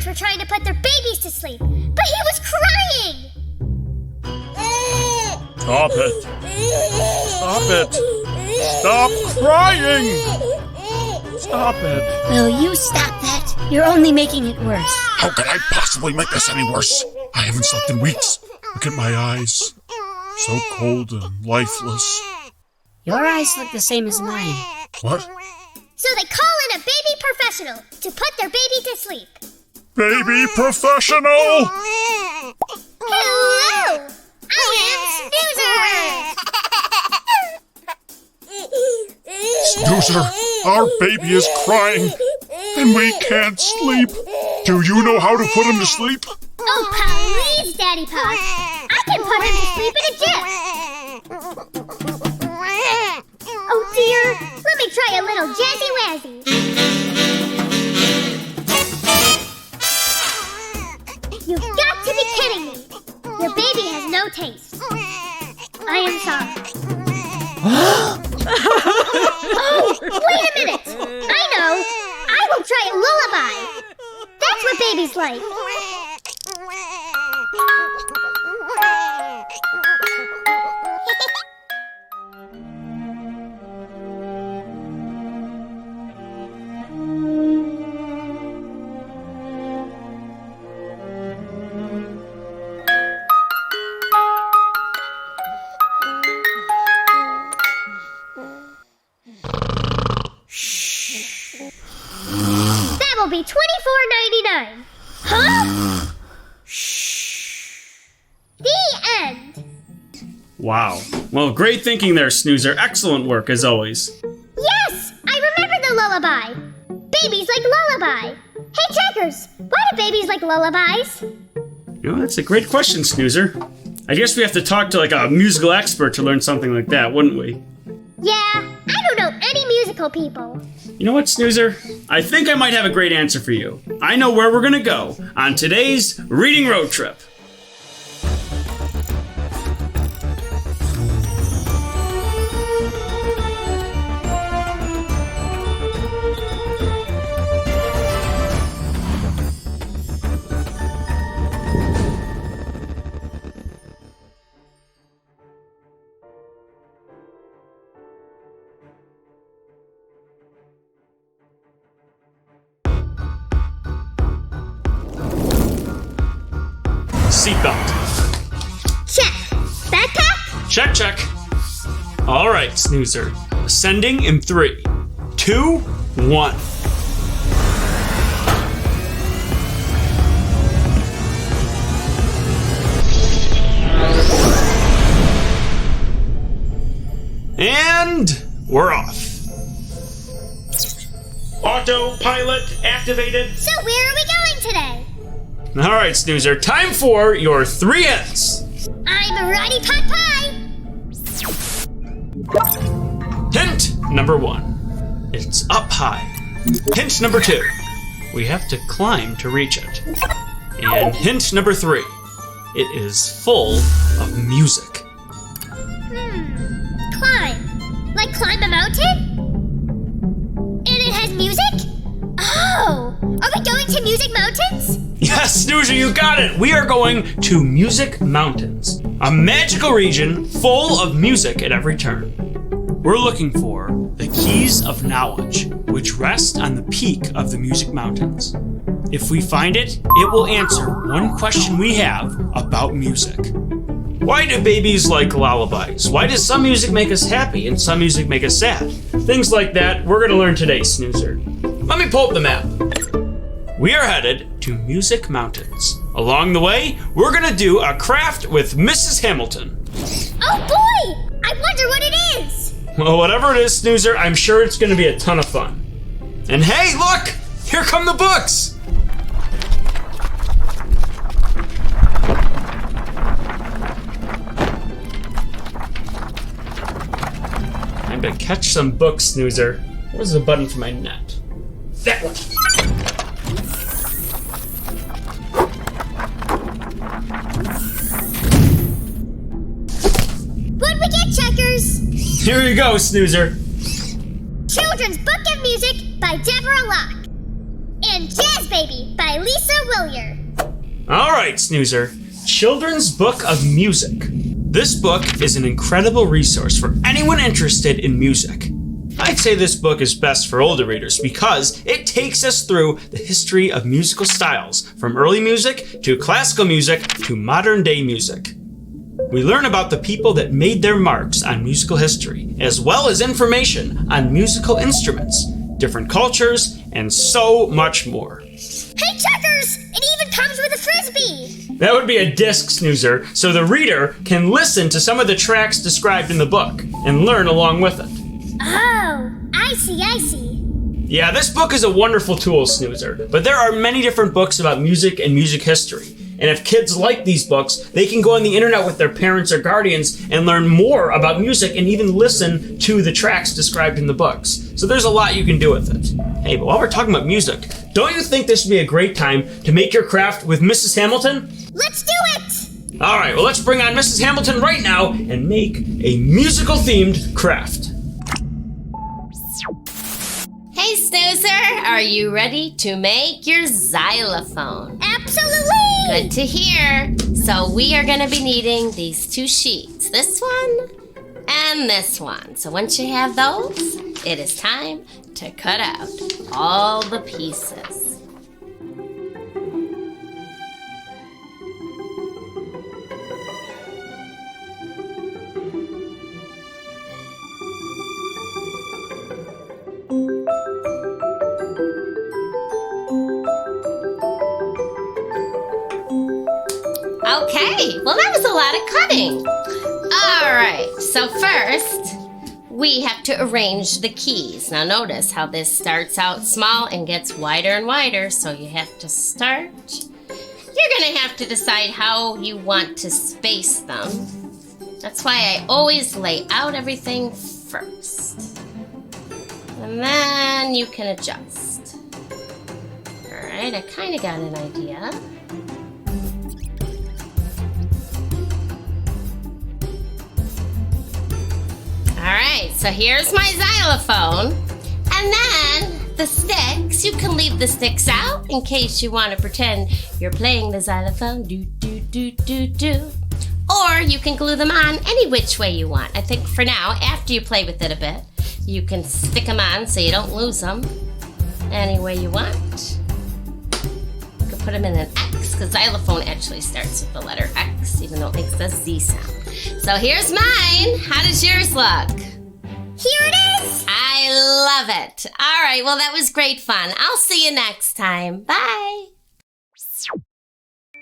were trying to put their babies to sleep, but he was crying! Stop it! Stop it! Stop crying! Stop it! Will you stop that? You're only making it worse. How could I possibly make this any worse? I haven't slept in weeks. Look at my eyes. So cold and lifeless. Your eyes look the same as mine. What? So they call in a baby professional to put their baby to sleep. Baby professional! Hello! I am Snoozer! Snoozer, our baby is crying, and we can't sleep. Do you know how to put him to sleep? Oh, please, Daddy Pop. I can put him to sleep in a jiff. Oh, dear. Let me try a little jazzy wazzy. You've got to be kidding me. Your baby has no taste. I am sorry. Oh, wait a minute. I know. I will try a lullaby. That's what babies like. That will be $24.99. Huh? The end. Wow. Well, great thinking there, Snoozer. Excellent work, as always. Yes, I remember the lullaby. Babies like lullaby. Hey, Checkers, why do babies like lullabies? You know, that's a great question, Snoozer. I guess we have to talk to, a musical expert to learn something like that, wouldn't we? Yeah, I don't know any musical people. You know what, Snoozer? I think I might have a great answer for you. I know where we're gonna go on today's reading road trip. Seatbelt. Check. Backpack? Check. All right, Snoozer. Ascending in 3, 2, 1. And we're off. Autopilot activated. So where are we going today? All right, Snoozer. Time for your 3 hits. I'm Roddy Pot Pie. Hint number 1. It's up high. Hint number 2. We have to climb to reach it. And hint number 3. It is full of music. Climb. Like climb a mountain? And it has music? Oh! Are we going to Music Mountains? Yes, Snoozer, you got it! We are going to Music Mountains, a magical region full of music at every turn. We're looking for the Keys of Knowledge, which rest on the peak of the Music Mountains. If we find it, it will answer one question we have about music. Why do babies like lullabies? Why does some music make us happy and some music make us sad? Things like that we're going to learn today, Snoozer. Let me pull up the map. We are headed to Music Mountains. Along the way, we're going to do a craft with Mrs. Hamilton. Oh boy! I wonder what it is! Well, whatever it is, Snoozer, I'm sure it's going to be a ton of fun. And hey, look! Here come the books! Time to catch some books, Snoozer. Where's the button for my net? That one. What'd we get, Checkers? Here you go, Snoozer. Children's Book of Music by Deborah Locke. and Jazz Baby by Lisa Willier. All right, Snoozer. Children's Book of Music. This book is an incredible resource for anyone interested in music. I'd say this book is best for older readers because it takes us through the history of musical styles, from early music to classical music to modern day music. We learn about the people that made their marks on musical history, as well as information on musical instruments, different cultures, and so much more. Hey, Checkers! It even comes with a frisbee! That would be a disc, Snoozer, so the reader can listen to some of the tracks described in the book and learn along with it. Oh, I see. Yeah, this book is a wonderful tool, Snoozer, but there are many different books about music and music history. And if kids like these books, they can go on the internet with their parents or guardians and learn more about music and even listen to the tracks described in the books. So there's a lot you can do with it. Hey, but while we're talking about music, don't you think this would be a great time to make your craft with Mrs. Hamilton? Let's do it! All right, well, let's bring on Mrs. Hamilton right now and make a musical-themed craft. Hey, Snoozer, are you ready to make your xylophone? Absolutely! Good to hear. So we are going to be needing these two sheets, this one and this one. So once you have those, it is time to cut out all the pieces. Okay, well that was a lot of cutting. All right, so first we have to arrange the keys. Now notice how this starts out small and gets wider and wider, so you have to start. You're gonna have to decide how you want to space them. That's why I always lay out everything first. And then you can adjust. All right, I kind of got an idea. Alright, so here's my xylophone. And then the sticks, you can leave the sticks out in case you want to pretend you're playing the xylophone. Do, do, do, do, do. Or you can glue them on any which way you want. I think for now, after you play with it a bit, you can stick them on so you don't lose them any way you want. You can put them in an X, because xylophone actually starts with the letter X, even though it makes the Z sound. So here's mine. How does yours look? Here it is! I love it. All right, well, that was great fun. I'll see you next time. Bye.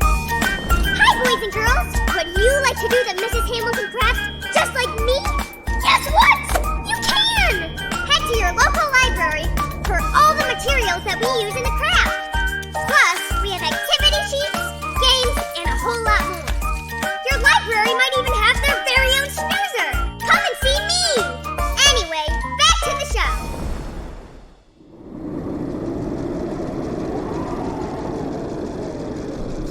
Hi, boys and girls! Would you like to do the Mrs. Hamilton craft just like me? Guess what? You can! Head to your local library for all the materials that we use in the craft. Plus, we have activity sheets, games, and a whole lot more. Your library might even have their very own snoozer. Come and see me! Anyway, back to the show.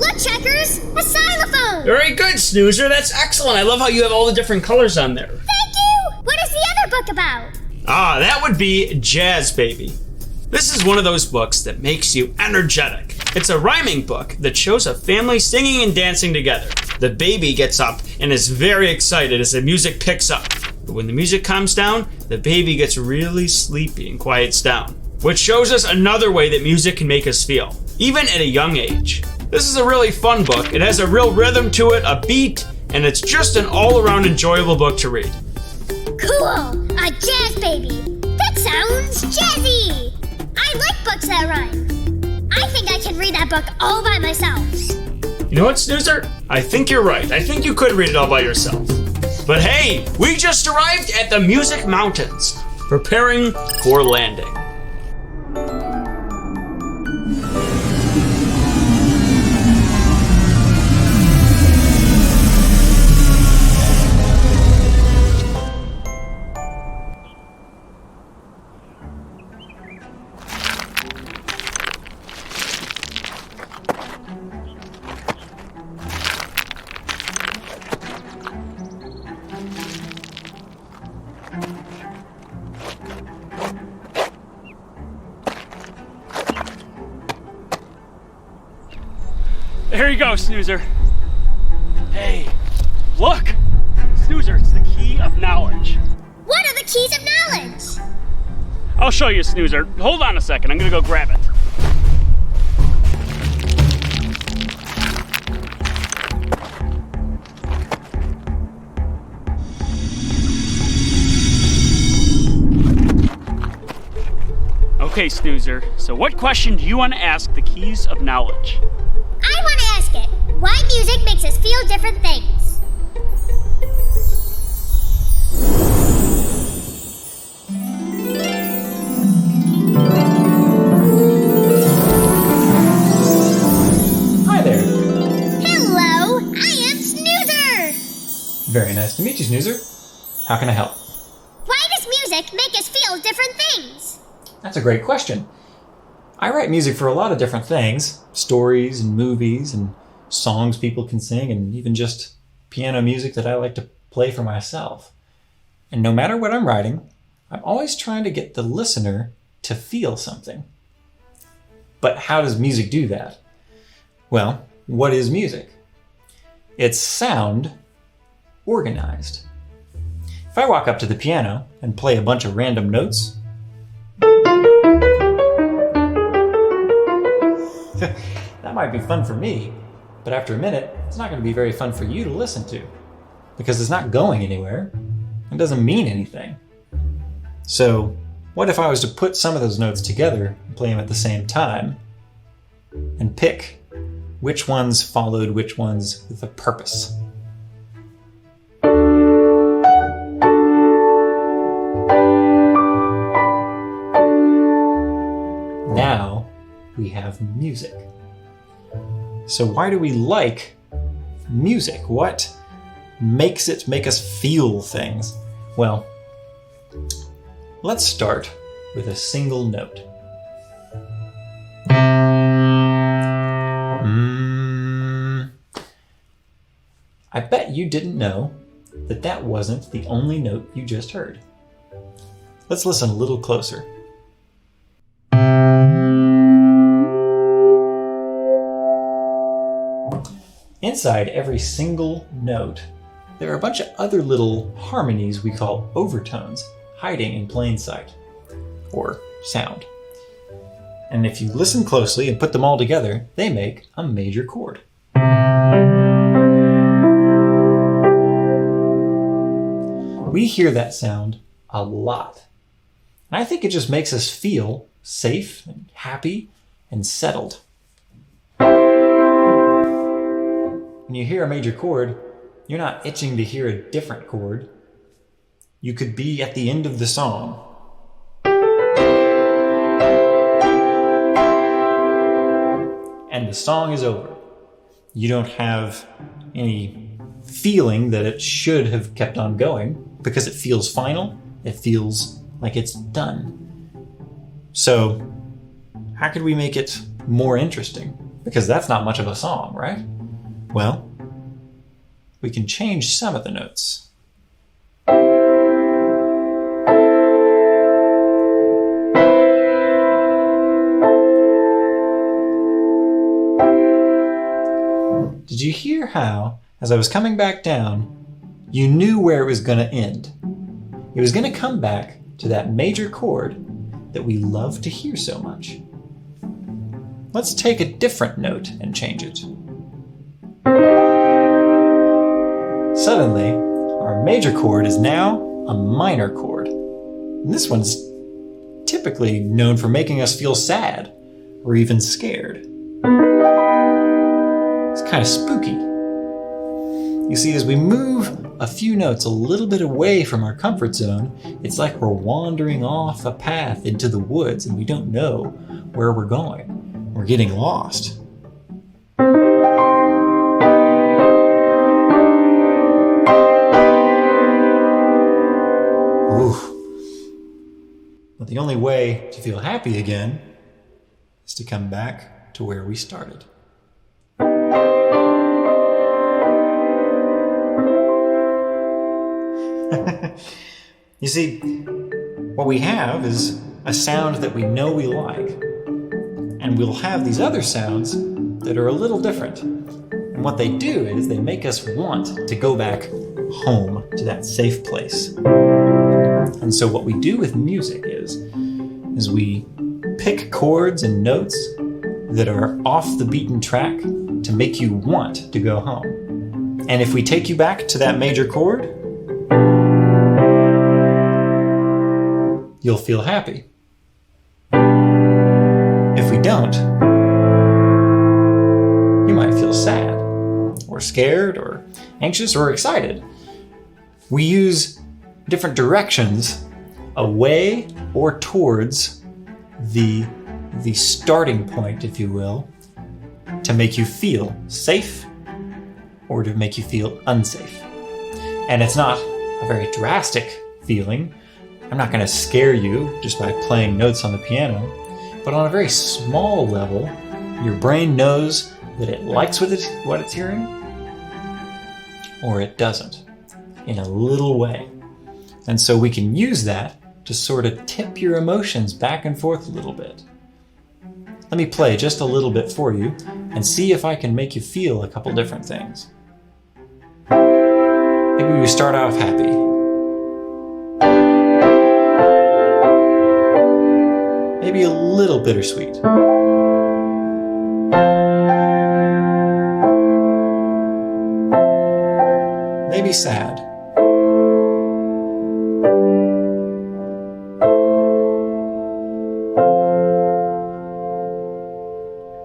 Look, Checkers! A xylophone! Very good, Snoozer. That's excellent. I love how you have all the different colors on there. Thank you! What is the other book about? Ah, that would be Jazz Baby. This is one of those books that makes you energetic. It's a rhyming book that shows a family singing and dancing together. The baby gets up and is very excited as the music picks up. But when the music calms down, the baby gets really sleepy and quiets down, which shows us another way that music can make us feel, even at a young age. This is a really fun book. It has a real rhythm to it, a beat, and it's just an all-around enjoyable book to read. Cool! A jazz baby! That sounds jazzy! I like books that rhyme. I think I can read that book all by myself. You know what, Snoozer? I think you're right. I think you could read it all by yourself. But hey, we just arrived at the Music Mountains, preparing for landing. here you go, Snoozer. Hey, look! Snoozer, it's the key of knowledge. What are the keys of knowledge? I'll show you, Snoozer. Hold on a second, I'm gonna go grab it. Okay, Snoozer, so what question do you want to ask the keys of knowledge? I want to ask it. Why music makes us feel different things? Hi there. Hello, I am Snoozer. Very nice to meet you, Snoozer. How can I help? Why does music make us feel different things? That's a great question. I write music for a lot of different things. Stories and movies and songs people can sing and even just piano music that I like to play for myself. And no matter what I'm writing, I'm always trying to get the listener to feel something. But how does music do that? Well, what is music? It's sound organized. If I walk up to the piano and play a bunch of random notes, that might be fun for me, but after a minute, it's not going to be very fun for you to listen to because it's not going anywhere. It doesn't mean anything. So, what if I was to put some of those notes together and play them at the same time and pick which ones followed which ones with a purpose? Now we have music. So why do we like music? What makes it make us feel things? Well, let's start with a single note. I bet you didn't know that that wasn't the only note you just heard. Let's listen a little closer. Inside every single note, there are a bunch of other little harmonies we call overtones hiding in plain sight, or sound. And if you listen closely and put them all together, they make a major chord. We hear that sound a lot. And I think it just makes us feel safe and happy and settled. When you hear a major chord, you're not itching to hear a different chord. You could be at the end of the song. And the song is over. You don't have any feeling that it should have kept on going because it feels final. It feels like it's done. So, how could we make it more interesting? Because that's not much of a song, right? Well, we can change some of the notes. Did you hear how, as I was coming back down, you knew where it was going to end? It was going to come back to that major chord that we love to hear so much. Let's take a different note and change it. Suddenly, our major chord is now a minor chord. And this one's typically known for making us feel sad or even scared. It's kind of spooky. You see, as we move a few notes a little bit away from our comfort zone, it's like we're wandering off a path into the woods and we don't know where we're going. We're getting lost. But the only way to feel happy again is to come back to where we started. You see, what we have is a sound that we know we like. And we'll have these other sounds that are a little different. And what they do is they make us want to go back home to that safe place. And so what we do with music is we pick chords and notes that are off the beaten track to make you want to go home. And if we take you back to that major chord, you'll feel happy. If we don't, you might feel sad, or scared, or anxious, or excited. We use different directions away or towards the starting point, if you will, to make you feel safe or to make you feel unsafe. And it's not a very drastic feeling. I'm not going to scare you just by playing notes on the piano, but on a very small level, your brain knows that it likes what it's hearing, or it doesn't, in a little way. And so we can use that to sort of tip your emotions back and forth a little bit. Let me play just a little bit for you and see if I can make you feel a couple different things. Maybe we start off happy. Maybe a little bittersweet. Maybe sad.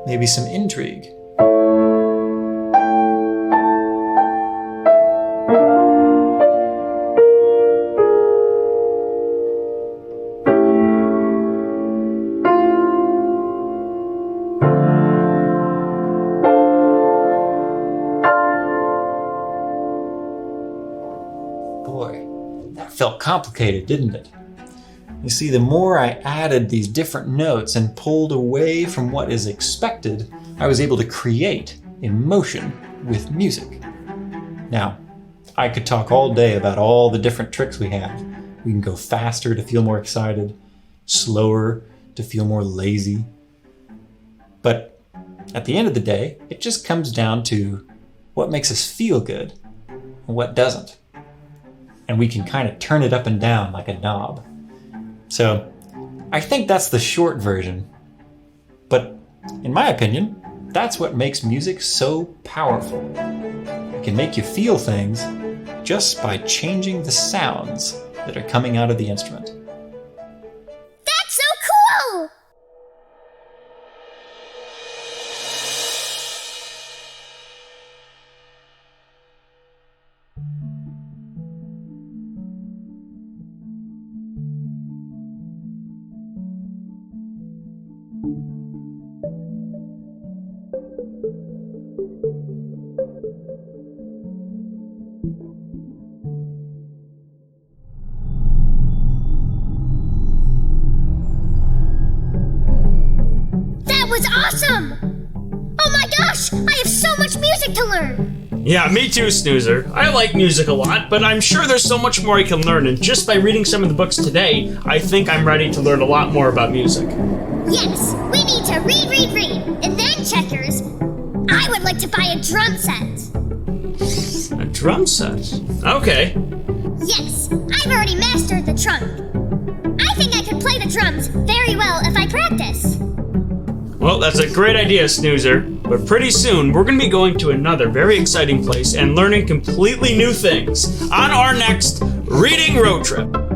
Maybe some intrigue. Boy, that felt complicated, didn't it? You see, the more I added these different notes and pulled away from what is expected, I was able to create emotion with music. Now, I could talk all day about all the different tricks we have. We can go faster to feel more excited, slower to feel more lazy. But at the end of the day, it just comes down to what makes us feel good and what doesn't. And we can kind of turn it up and down like a knob. So I think that's the short version. But in my opinion, that's what makes music so powerful. It can make you feel things just by changing the sounds that are coming out of the instrument. That's so cool! That was awesome! Oh my gosh, I have so much music to learn! Yeah, me too, Snoozer. I like music a lot, but I'm sure there's so much more I can learn, and just by reading some of the books today, I think I'm ready to learn a lot more about music. Yes, we need to read, and then checkers. I would like to buy a drum set. A drum set? Okay. Yes, I've already mastered the trunk. I think I could play the drums very well if I practice. Well, that's a great idea, Snoozer. But pretty soon, we're going to be going to another very exciting place and learning completely new things on our next Reading Road Trip.